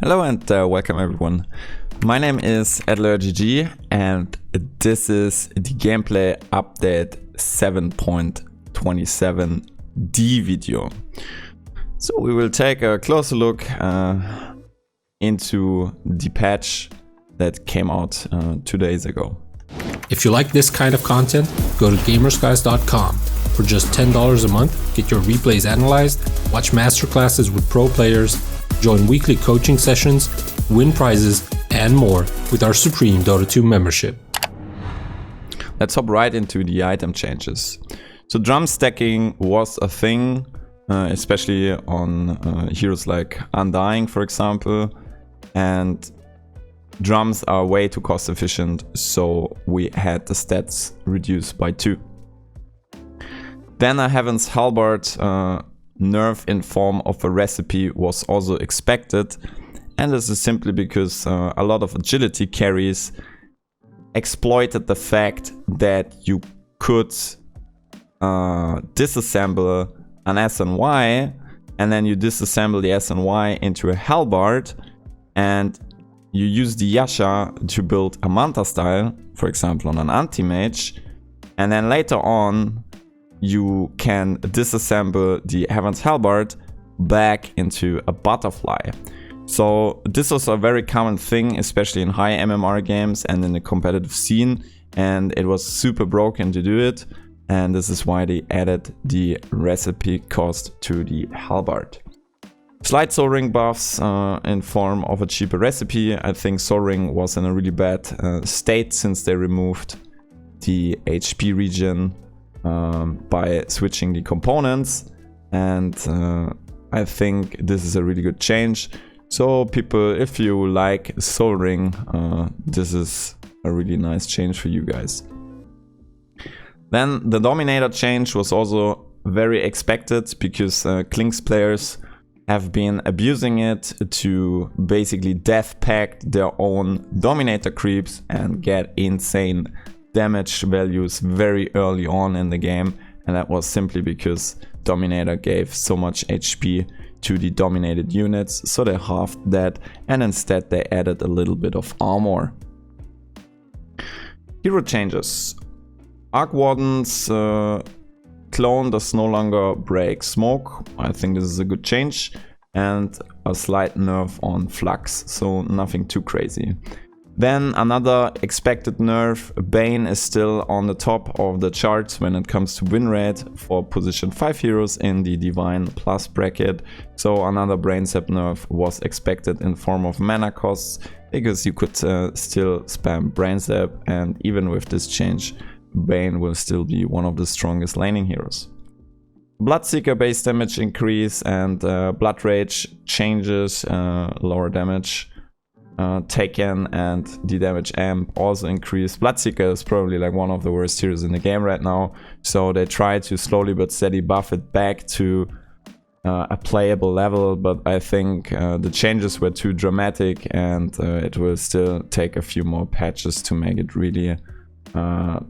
Hello and welcome everyone. My name is AdlerGG and this is the gameplay update 7.27D video. So we will take a closer look into the patch that came out 2 days ago. If you like this kind of content, go to GamerzClass.com. For just $10 a month, get your replays analyzed, watch masterclasses with pro players, join weekly coaching sessions, win prizes, and more with our Supreme Dota 2 membership. Let's hop right into the item changes. So drum stacking was a thing, especially on heroes like Undying, for example, and drums are way too cost efficient, so we had the stats reduced by 2. Then a Heaven's Halberd nerf in form of a recipe was also expected, and this is simply because a lot of agility carries exploited the fact that you could disassemble an SNY, and then you disassemble the SNY into a Halberd, and you use the Yasha to build a Manta style, for example on an anti-mage, and then later on you can disassemble the Heaven's Halberd back into a butterfly. So this was a very common thing, especially in high MMR games and in the competitive scene, and it was super broken to do it, and this is why they added the recipe cost to the Halberd. Slight Soul Ring buffs in form of a cheaper recipe. I think Soul Ring was in a really bad state since they removed the HP regen by switching the components, and I think this is a really good change. So people, if you like Soul Ring, this is a really nice change for you guys. Then the Dominator change was also very expected because Klinks players have been abusing it to basically death pack their own Dominator creeps and get insane damage values very early on in the game, and that was simply because Dominator gave so much HP to the dominated units, so they halved that, and instead they added a little bit of armor. Hero changes. Arc Warden's clone does no longer break smoke. I think this is a good change, and a slight nerf on Flux, so nothing too crazy. Then another expected nerf, Bane is still on the top of the charts when it comes to win rate for position 5 heroes in the Divine Plus bracket. So another brain sap nerf was expected in form of mana costs, because you could still spam brain sap, and even with this change, Bane will still be one of the strongest laning heroes. Bloodseeker base damage increase and Blood Rage changes, lower damage taken, and the damage amp also increased. Bloodseeker is probably like one of the worst heroes in the game right now, so they try to slowly but steady buff it back to a playable level, but I think the changes were too dramatic, and it will still take a few more patches to make it really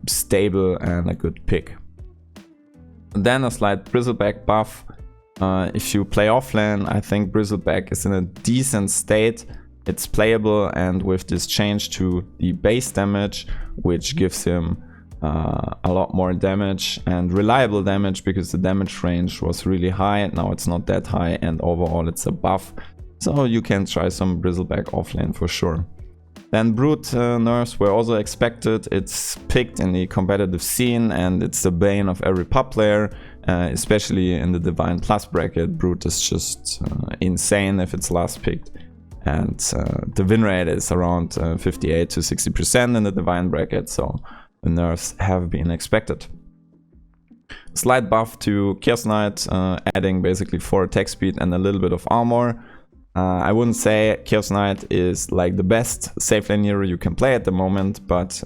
stable and a good pick. Then a slight Bristleback buff. If you play offlane, I think Bristleback is in a decent state. It's playable, and with this change to the base damage, which gives him a lot more damage and reliable damage, because the damage range was really high and now it's not that high, and overall it's a buff. So you can try some Bristleback offlane for sure. Then Brute nerfs were also expected. It's picked in the competitive scene, and it's the bane of every pub player, especially in the Divine Plus bracket. Brute is just insane if it's last picked. And the win rate is around 58 to 60% in the Divine bracket, so the nerfs have been expected. Slight buff to Chaos Knight, adding basically 4 attack speed and a little bit of armor. I wouldn't say Chaos Knight is like the best safe lane hero you can play at the moment, but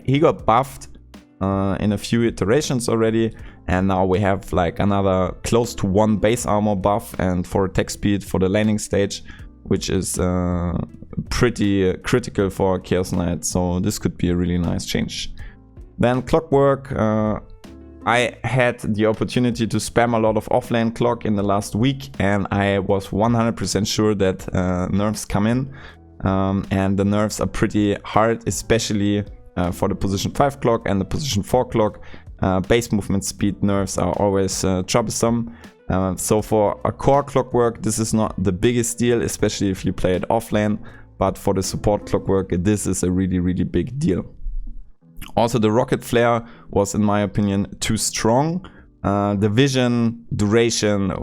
he got buffed in a few iterations already, and now we have like another close to 1 base armor buff and 4 attack speed for the laning stage, which is pretty critical for Chaos Knight, so this could be a really nice change. Then Clockwork I had the opportunity to spam a lot of offlane clock in the last week, and I was 100% sure that nerfs come in. And the nerfs are pretty hard, especially for the position 5 clock and the position 4 clock. Base movement speed nerfs are always troublesome. So for a core clockwork, this is not the biggest deal, especially if you play it offlane. But for the support clockwork, this is a really, really big deal. Also, the rocket flare was, in my opinion, too strong. The vision duration,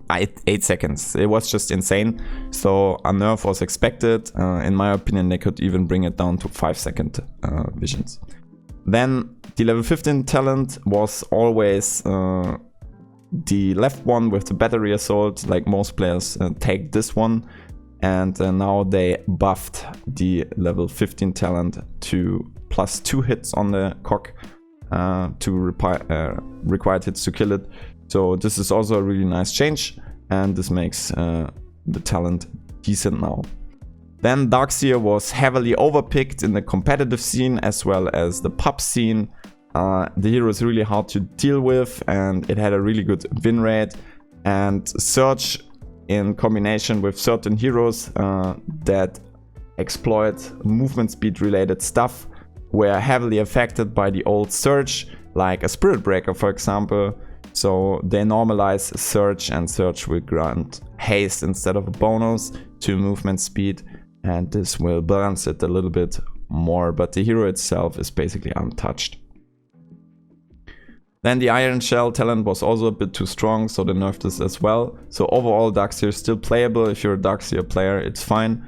8 seconds. It was just insane. So a nerf was expected. In my opinion, they could even bring it down to 5-second visions. Then the level 15 talent was always the left one with the battery assault. Like most players take this one. And now they buffed the level 15 talent to +2 hits on the cock to required hits to kill it. So this is also a really nice change, and this makes the talent decent now. Then Darkseer was heavily overpicked in the competitive scene as well as the pub scene. The hero is really hard to deal with, and it had a really good win rate. And Surge, in combination with certain heroes that exploit movement speed related stuff, were heavily affected by the old Surge, like a Spirit Breaker for example. So they normalize Surge, and Surge will grant haste instead of a bonus to movement speed, and this will balance it a little bit more, but the hero itself is basically untouched. Then the Iron Shell talent was also a bit too strong, so they nerfed this as well. So overall, Darkseer is still playable. If you're a Darkseer player, it's fine.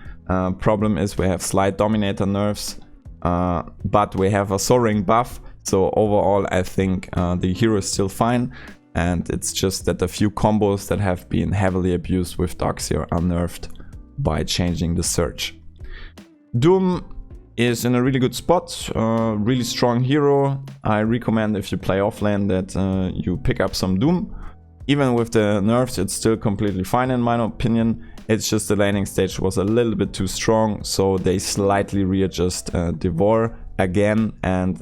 Problem is we have slight Dominator nerfs, but we have a Soaring buff. So overall, I think the hero is still fine. And it's just that a few combos that have been heavily abused with Darkseer are nerfed by changing the Surge. Doom is in a really good spot, really strong hero. I recommend, if you play offlane, that you pick up some Doom. Even with the nerfs, it's still completely fine in my opinion. It's just the laning stage was a little bit too strong, so they slightly readjust Devour again and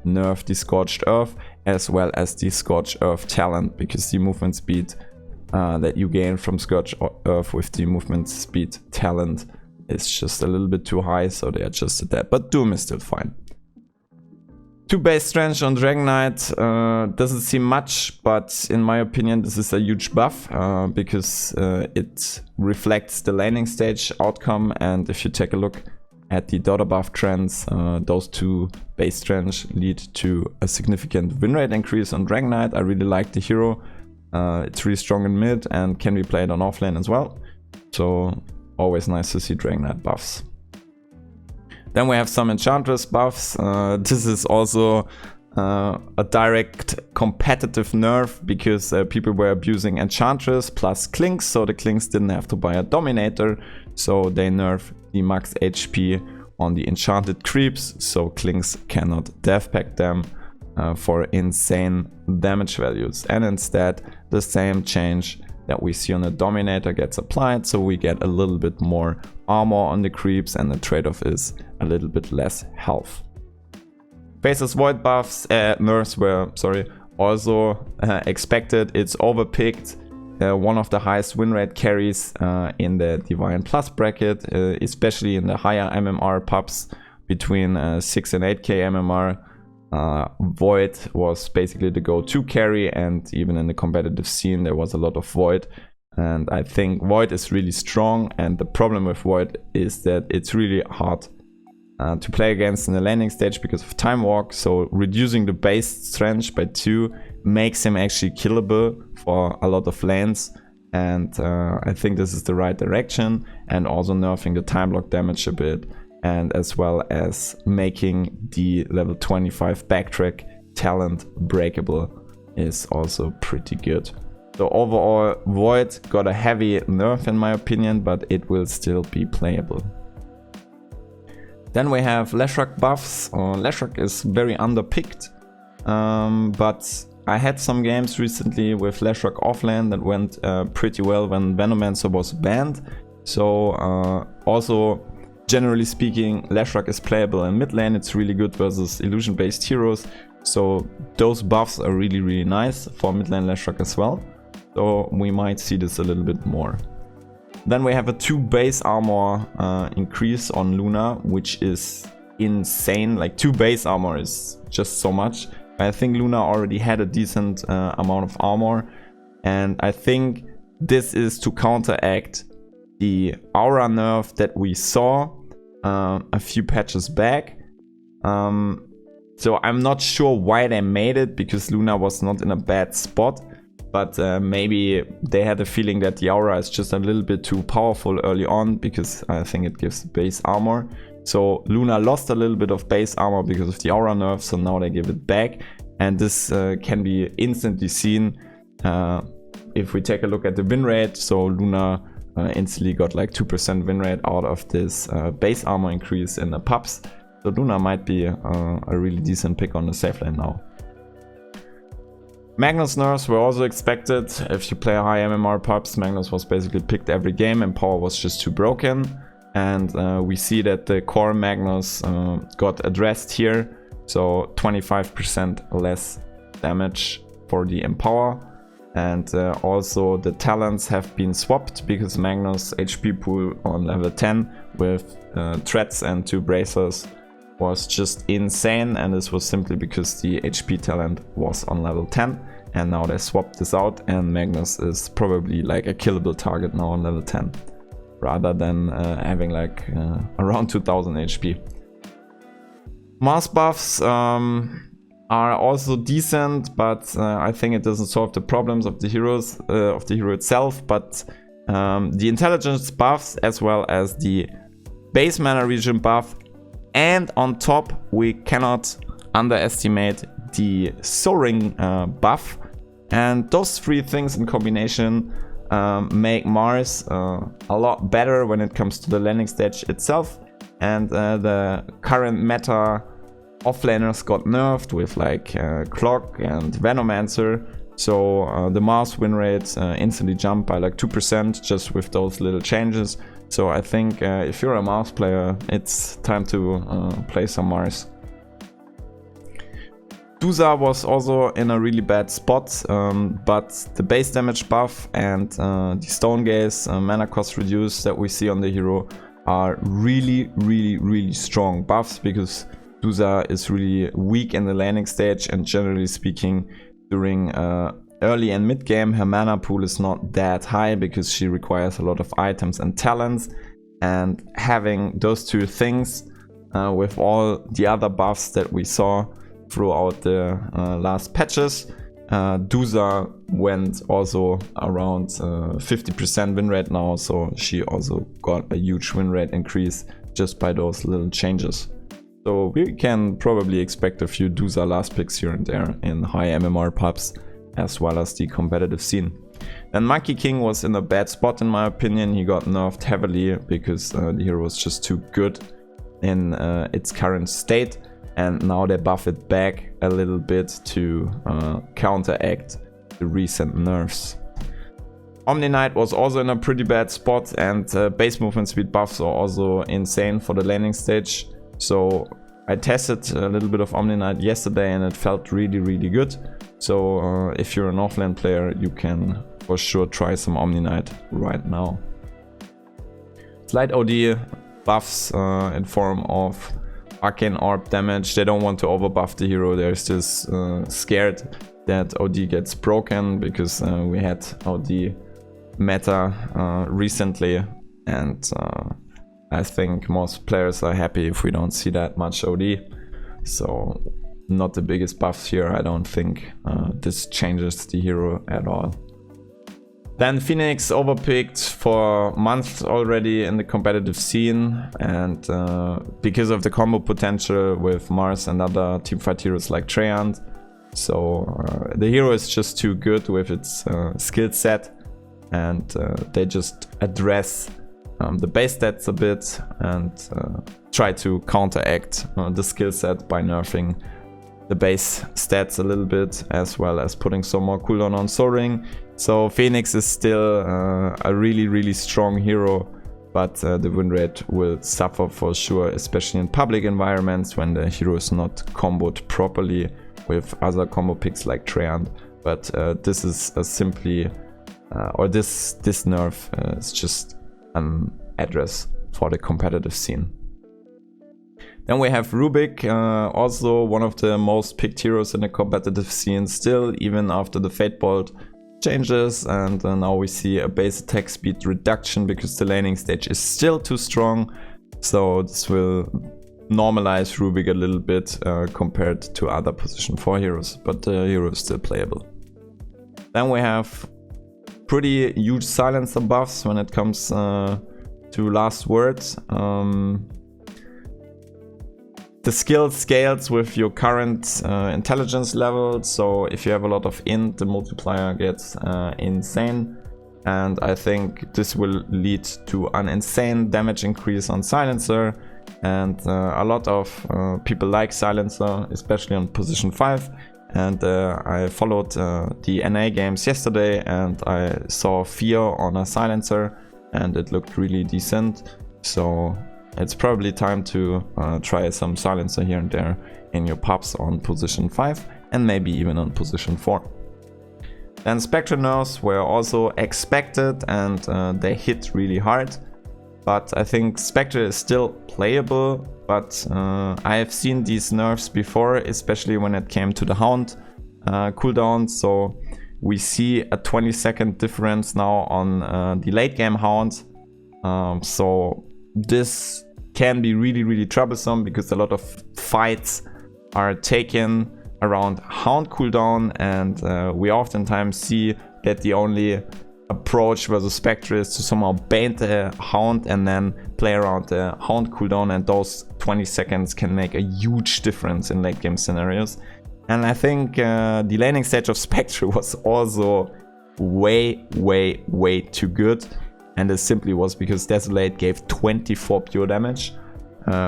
nerf the Scorched Earth as well as the Scorched Earth talent, because the movement speed that you gain from Scorched Earth with the movement speed talent is just a little bit too high, so they adjusted that. But Doom is still fine. 2 base strength on Dragon Knight doesn't seem much, but in my opinion this is a huge buff because it reflects the laning stage outcome. And if you take a look at the Dota buff trends, those 2 base strength lead to a significant win rate increase on Dragon Knight. I really like the hero. It's really strong in mid and can be played on offlane as well. So always nice to see Dragon Knight buffs. Then we have some Enchantress buffs. This is also a direct competitive nerf because people were abusing Enchantress plus Clinks, so the Clinks didn't have to buy a Dominator, so they nerf the max HP on the enchanted creeps, so Clinks cannot death pack them for insane damage values. And instead the same change that we see on the Dominator gets applied, so we get a little bit more armor on the creeps, and the trade-off is a little bit less health. Faceless Void buffs, nerfs were, also expected. It's overpicked. One of the highest win rate carries in the Divine Plus bracket, especially in the higher MMR pubs between 6 and 8k MMR. Void was basically the go-to carry, and even in the competitive scene there was a lot of Void, and I think Void is really strong. And the problem with Void is that it's really hard to play against in the landing stage because of time walk, so reducing the base strength by 2 makes him actually killable for a lot of lanes, and I think this is the right direction. And also nerfing the time block damage a bit, and as well as making the level 25 backtrack talent breakable is also pretty good. So overall, Void got a heavy nerf in my opinion, but it will still be playable. Then we have Leshrac buffs. Leshrac is very underpicked, but I had some games recently with Leshrac offlane that went pretty well when Venomancer was banned. So also, generally speaking, Leshrac is playable in mid lane. It's really good versus illusion based heroes. So those buffs are really nice for mid lane Leshrac as well. So we might see this a little bit more. Then we have a 2 base armor increase on Luna, which is insane. Like 2 base armor is just so much. I think Luna already had a decent amount of armor, and I think this is to counteract the aura nerf that we saw a few patches back. So I'm not sure why they made it, because Luna was not in a bad spot, but maybe they had a feeling that the aura is just a little bit too powerful early on, because I think it gives base armor. So Luna lost a little bit of base armor because of the aura nerf, so now they give it back, and this can be instantly seen if we take a look at the win rate. So Luna instantly got like 2% win rate out of this base armor increase in the pubs. So Luna might be a really decent pick on the safe lane now. Magnus Nerves were also expected. If you play high MMR pubs, Magnus was basically picked every game and power was just too broken. And we see that the core Magnus got addressed here. So 25% less damage for the Empower. And also the talents have been swapped, because Magnus HP pool on level 10 with threats and 2 bracers was just insane, and this was simply because the HP talent was on level 10, and now they swapped this out, and Magnus is probably like a killable target now on level 10, rather than having like around 2000 HP. Mars buffs are also decent, but I think it doesn't solve the problems of the heroes, of the hero itself. But the intelligence buffs, as well as the base mana regen buff, and on top we cannot underestimate the soaring buff, and those 3 things in combination make Mars a lot better when it comes to the landing stage itself. And the current meta offlaners got nerfed with like Clock and Venomancer, so the Mars win rate instantly jumped by like 2% just with those little changes. So I think if you're a Mars player, it's time to play some Mars. Dusa was also in a really bad spot, but the base damage buff and the Stone Gaze mana cost reduce that we see on the hero are really strong buffs, because Dusa is really weak in the landing stage, and generally speaking during early and mid game her mana pool is not that high, because she requires a lot of items and talents, and having those 2 things with all the other buffs that we saw throughout the last patches, Dusa went also around 50% win rate now, so she also got a huge win rate increase just by those little changes. So we can probably expect a few Dusa last picks here and there in high MMR pubs, as well as the competitive scene. Then Monkey King was in a bad spot in my opinion. He got nerfed heavily because the hero was just too good in its current state, and now they buff it back a little bit to counteract the recent nerfs. Omni Knight was also in a pretty bad spot, and base movement speed buffs are also insane for the landing stage. So I tested a little bit of Omni Knight yesterday and it felt really good. So if you're an offlane player, you can for sure try some Omni Knight right now. Slight OD buffs in form of Arcane Orb damage. They don't want to overbuff the hero. They're just scared that OD gets broken, because we had OD meta recently, and I think most players are happy if we don't see that much OD. So not the biggest buffs here. I don't think this changes the hero at all. Then Phoenix overpicked for months already in the competitive scene, and because of the combo potential with Mars and other teamfight heroes like Treyant. So the hero is just too good with its skill set, and they just address the base stats a bit and try to counteract the skill set by nerfing the base stats a little bit, as well as putting some more cooldown on soaring. So Phoenix is still a really strong hero, but the win rate will suffer for sure, especially in public environments when the hero is not comboed properly with other combo picks like Treant, but this is simply, or this nerf is just an address for the competitive scene. Then we have Rubik, also one of the most picked heroes in the competitive scene still, even after the Fate Bolt changes, and now we see a base attack speed reduction because the laning stage is still too strong. So this will normalize Rubik a little bit compared to other position 4 heroes, but the hero is still playable. Then we have pretty huge silencer buffs when it comes to last words. The skill scales with your current intelligence level, so if you have a lot of int, the multiplier gets insane, and I think this will lead to an insane damage increase on silencer, and a lot of people like silencer, especially on position 5, and I followed the NA games yesterday and I saw Fear on a silencer and it looked really decent, so it's probably time to try some silencer here and there in your pubs on position 5 and maybe even on position 4. Then Spectre nerfs were also expected and they hit really hard, but I think Spectre is still playable, but I have seen these nerfs before, especially when it came to the Hound cooldown, so we see a 20-second difference now on the late game Hound, so this can be really troublesome because a lot of fights are taken around Hound cooldown, and we oftentimes see that the only approach versus Spectre is to somehow bait the Hound and then play around the Hound cooldown, and those 20 seconds can make a huge difference in late game scenarios. And I think the laning stage of Spectre was also way too good. And this simply was because Desolate gave 24 pure damage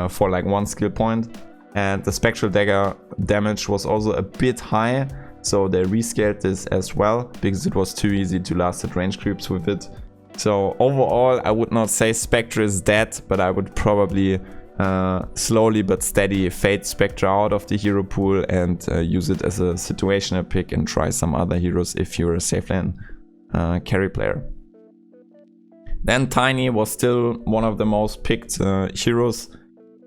for like 1 skill point. And the Spectral Dagger damage was also a bit high. So they rescaled this as well because it was too easy to last at range creeps with it. So overall, I would not say Spectre is dead, but I would probably slowly but steady fade Spectre out of the hero pool and use it as a situational pick and try some other heroes if you're a safe lane carry player. Then Tiny was still one of the most picked heroes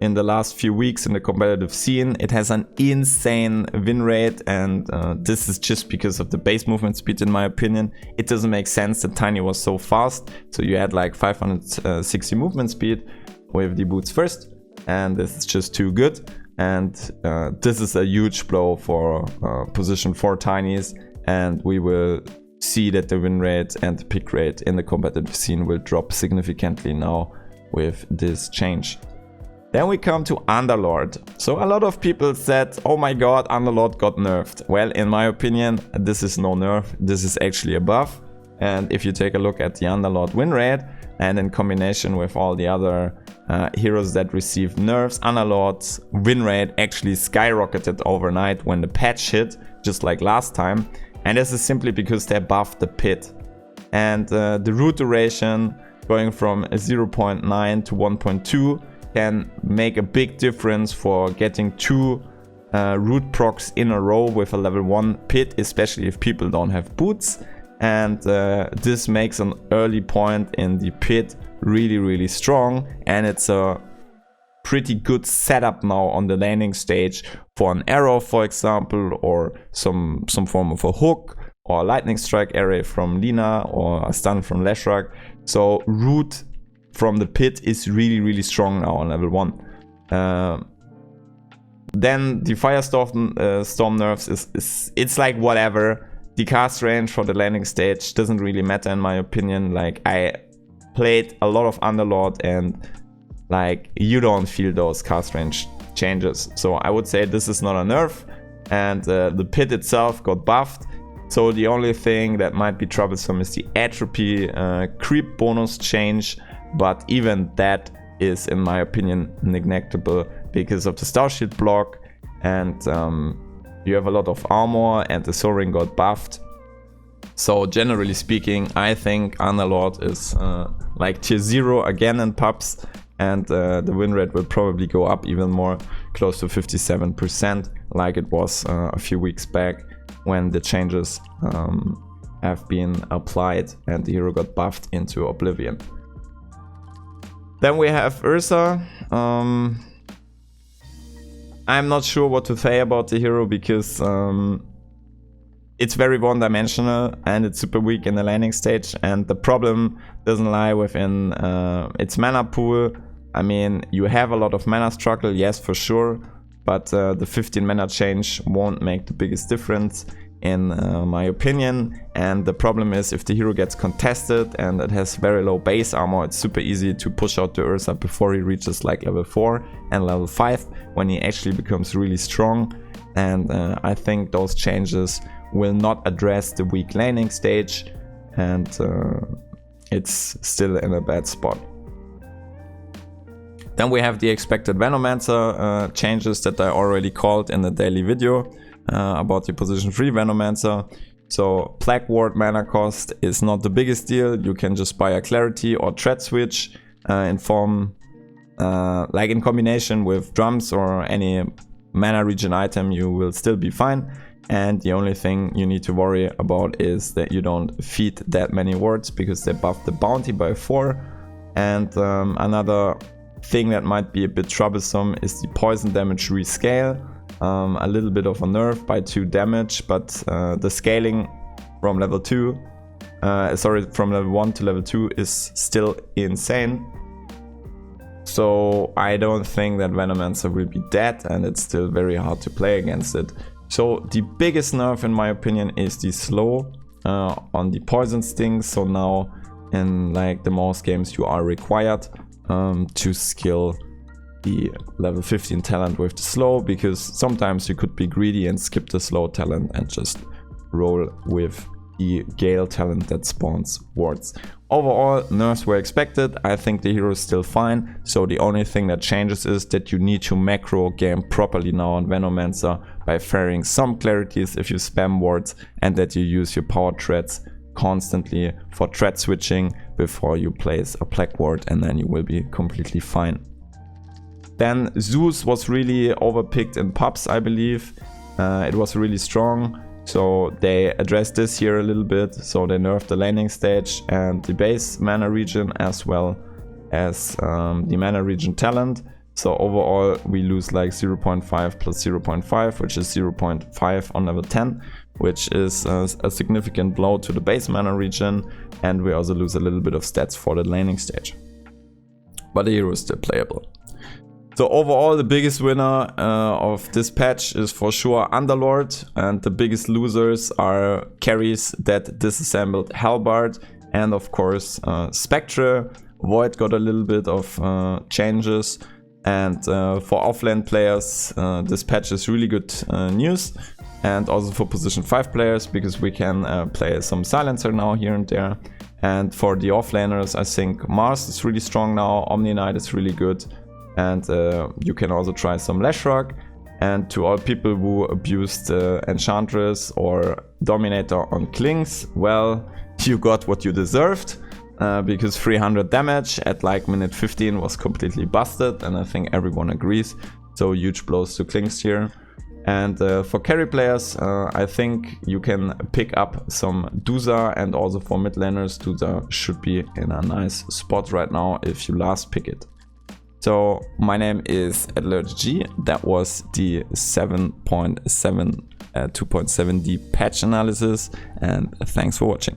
in the last few weeks in the competitive scene. It has an insane win rate, and this is just because of the base movement speed in my opinion. It doesn't make sense that Tiny was so fast, so you had like 560 movement speed with the boots first, and this is just too good. And this is a huge blow for position 4 Tinies, and we will see that the win rate and the pick rate in the competitive scene will drop significantly now with this change. Then we come to Underlord. So a lot of people said, oh my god, Underlord got nerfed. Well, in my opinion, this is no nerf, this is actually a buff. And if you take a look at the Underlord win rate, and in combination with all the other heroes that received nerfs, Underlord's win rate actually skyrocketed overnight when the patch hit, just like last time. And this is simply because they buffed the pit. And the root duration going from 0.9 to 1.2 can make a big difference for getting 2 root procs in a row with a level 1 pit, especially if people don't have boots. And this makes an early point in the pit really strong, and it's a pretty good setup now on the landing stage for an arrow, for example, or some form of a hook or a lightning strike array from Lina or a stun from Leshrac. So root from the pit is really strong now on level 1. Then the Firestorm storm nerfs it's like whatever. The cast range for the landing stage doesn't really matter in my opinion. Like, I played a lot of Underlord and like you don't feel those cast range changes. So I would say this is not a nerf, and the pit itself got buffed. So the only thing that might be troublesome is the atrophy creep bonus change, but even that is in my opinion neglectable because of the Star Shield block, and you have a lot of armor and the Soaring got buffed. So generally speaking, I think Underlord is like tier 0 again in pubs, and the win rate will probably go up even more, close to 57%, like it was a few weeks back when the changes have been applied and the hero got buffed into Oblivion. Then we have Ursa. I'm not sure what to say about the hero because it's very one-dimensional and it's super weak in the laning stage, and the problem doesn't lie within its mana pool. I mean, you have a lot of mana struggle, yes, for sure, but the 15 mana change won't make the biggest difference in my opinion. And the problem is, if the hero gets contested and it has very low base armor, it's super easy to push out the Ursa before he reaches like level 4 and level 5, when he actually becomes really strong. And I think those changes will not address the weak laning stage, and it's still in a bad spot. Then we have the expected Venomancer changes that I already called in the daily video about the position 3 Venomancer. So Plague Ward mana cost is not the biggest deal. You can just buy a Clarity or Tread Switch in form, like in combination with drums or any mana regen item, you will still be fine. And the only thing you need to worry about is that you don't feed that many wards, because they buff the bounty by 4. And another thing that might be a bit troublesome is the poison damage rescale. A little bit of a nerf by 2 damage, but the scaling from level 2, from level 1 to level 2 is still insane. So I don't think that Venomancer will be dead, and it's still very hard to play against it. So the biggest nerf in my opinion is the slow on the poison stings. So now in like the most games you are required to skill the level 15 talent with the slow, because sometimes you could be greedy and skip the slow talent and just roll with the Gale talent that spawns wards. Overall, nerfs were expected. I think the hero is still fine. So the only thing that changes is that you need to macro game properly now on Venomancer by ferrying some clarities if you spam wards, and that you use your power treads constantly for tread switching before you place a Plague Ward, and then you will be completely fine. Then Zeus was really overpicked in pubs, I believe. It was really strong. So they addressed this here a little bit. So they nerfed the laning stage and the base mana regen, as well as the mana regen talent. So overall we lose like 0.5 plus 0.5, which is 0.5 on level 10, which is a significant blow to the base mana regen. And we also lose a little bit of stats for the laning stage. But the hero is still playable. So overall, the biggest winner of this patch is for sure Underlord, and the biggest losers are carries that disassembled Halberd, and of course Spectre. Void got a little bit of changes, and for offlane players this patch is really good news, and also for position 5 players, because we can play some Silencer now here and there. And for the offlaners, I think Mars is really strong now, Omni Knight is really good. And you can also try some Leshrac. And to all people who abused Enchantress or Dominator on Klings, well, you got what you deserved, because 300 damage at like minute 15 was completely busted, and I think everyone agrees. So huge blows to Klings here. And for carry players, I think you can pick up some Dusa, and also for mid laners, Dusa should be in a nice spot right now if you last pick it. So my name is AdlertG. That was the 7.7 2.7D patch analysis, and thanks for watching.